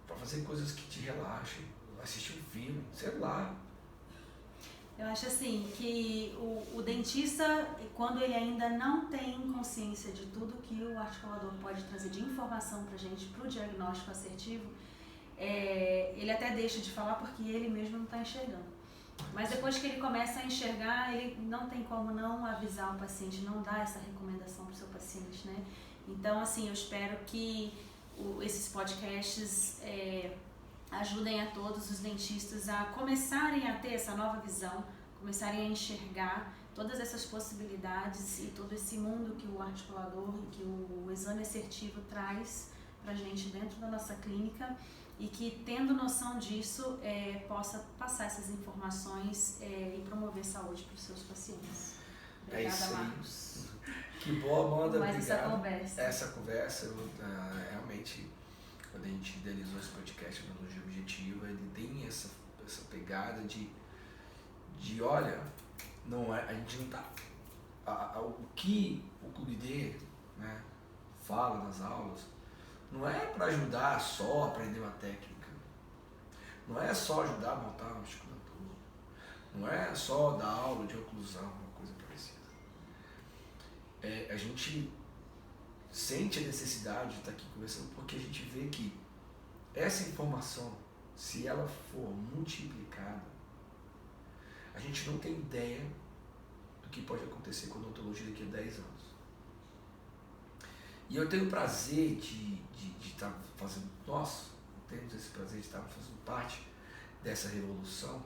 S2: para fazer coisas que te relaxem, assistir um filme, sei lá.
S1: Eu acho assim, que o dentista, quando ele ainda não tem consciência de tudo que o articulador pode trazer de informação pra gente, pro diagnóstico assertivo, ele até deixa de falar porque ele mesmo não está enxergando. Mas depois que ele começa a enxergar, ele não tem como não avisar o paciente, não dar essa recomendação para o seu paciente, né? Então, assim, eu espero que esses podcasts ajudem a todos os dentistas a começarem a ter essa nova visão, começarem a enxergar todas essas possibilidades e todo esse mundo que o articulador e que o exame assertivo traz pra gente dentro da nossa clínica, e que, tendo noção disso, possa passar essas informações e promover saúde para os seus pacientes. Obrigada, Marcos.
S2: Que boa, Amanda.
S1: Mais
S2: obrigado.
S1: essa
S2: conversa, realmente, quando a gente idealizou esse podcast, Odontologia Objetiva, ele tem essa pegada de olha, não é, a gente não tá... o que o Clube D, né, fala nas aulas, não é para ajudar só a aprender uma técnica, não é só ajudar a montar uma articulatura, não é só dar aula de oclusão, uma coisa parecida. A gente sente a necessidade de estar aqui conversando porque a gente vê que essa informação, se ela for multiplicada, a gente não tem ideia do que pode acontecer com a odontologia daqui a 10 anos. E eu tenho o prazer de estar fazendo, nós temos esse prazer de estar fazendo parte dessa revolução,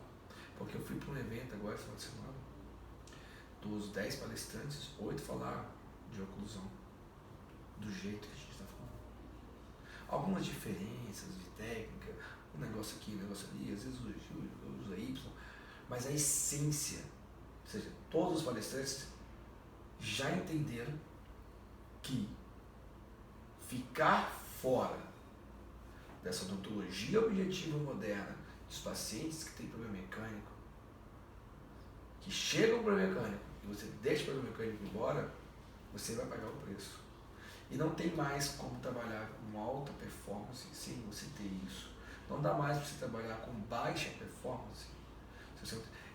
S2: porque eu fui para um evento agora, esse final de semana, dos 10 palestrantes, 8 falaram de oclusão, do jeito que a gente está falando. Algumas diferenças de técnica, um negócio aqui, um negócio ali, às vezes usa Y, mas a essência, ou seja, todos os palestrantes já entenderam que ficar fora dessa odontologia objetiva moderna dos pacientes que têm problema mecânico, que chegam para o problema mecânico e você deixa o problema mecânico embora, você vai pagar o preço. E não tem mais como trabalhar com alta performance sem você ter isso. Não dá mais para você trabalhar com baixa performance.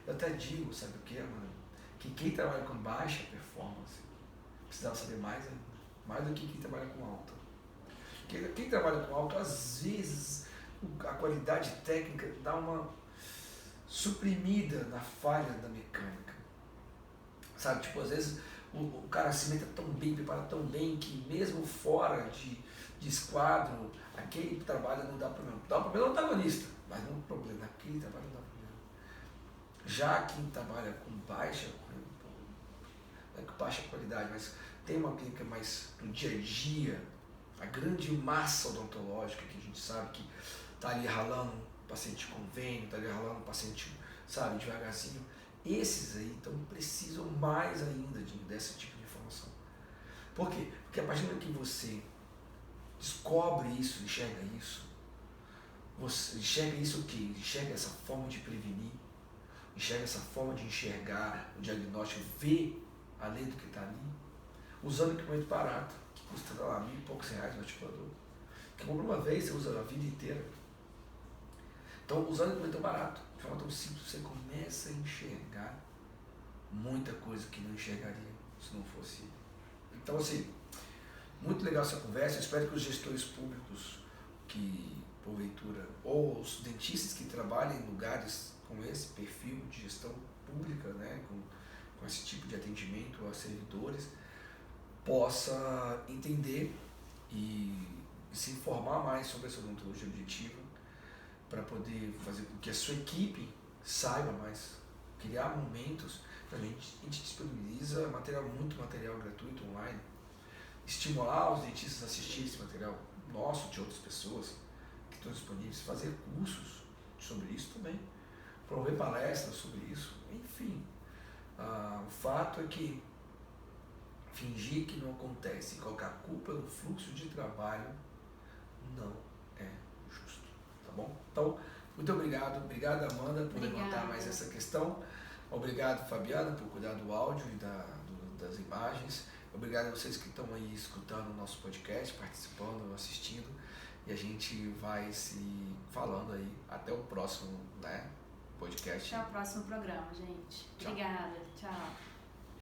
S2: Eu até digo, sabe o que, mano? Que quem trabalha com baixa performance precisava saber mais ainda, mais do que quem trabalha com alta. Quem trabalha com alto, às vezes, a qualidade técnica dá uma suprimida na falha da mecânica. Sabe, tipo, às vezes o cara se mete tão bem, prepara tão bem, que mesmo fora de esquadro, aquele trabalho não dá problema. Dá problema no antagonista, mas não problema, naquele trabalho não dá problema. Já quem trabalha com baixa qualidade, mas tem uma clínica mais no dia a dia, a grande massa odontológica que a gente sabe que está ali ralando um paciente de convênio, está ali ralando um paciente, sabe, devagarzinho, esses aí então precisam mais ainda desse tipo de informação. Por quê? Porque a partir do momento que você descobre isso, enxerga isso, você enxerga isso o quê? Enxerga essa forma de prevenir, enxerga essa forma de enxergar o diagnóstico, ver além do que está ali, usando equipamento barato, que custa lá R$1.000 e poucos no articulador, que compra uma vez, você usa a vida inteira. Então, usando equipamento barato, de forma tão simples, você começa a enxergar muita coisa que não enxergaria se não fosse. Então, assim, muito legal essa conversa. Eu espero que os gestores públicos que, porventura, ou os dentistas que trabalhem em lugares com esse perfil de gestão pública, né, com esse tipo de atendimento a servidores, possa entender e se informar mais sobre essa odontologia objetiva, para poder fazer com que a sua equipe saiba mais, criar momentos. A gente disponibiliza muito material gratuito online, estimular os dentistas a assistir esse material nosso, de outras pessoas que estão disponíveis, fazer cursos sobre isso também, promover palestras sobre isso, enfim. O fato é que fingir que não acontece e colocar a culpa no fluxo de trabalho não é justo, tá bom? Então, muito obrigado. Obrigado, Amanda, por levantar mais essa questão. Obrigado, Fabiana, por cuidar do áudio e das imagens. Obrigado a vocês que estão aí escutando o nosso podcast, participando, assistindo. E a gente vai se falando aí. Até o próximo, né, podcast.
S1: Até o próximo programa, gente.
S2: Tchau.
S1: Obrigada. Tchau.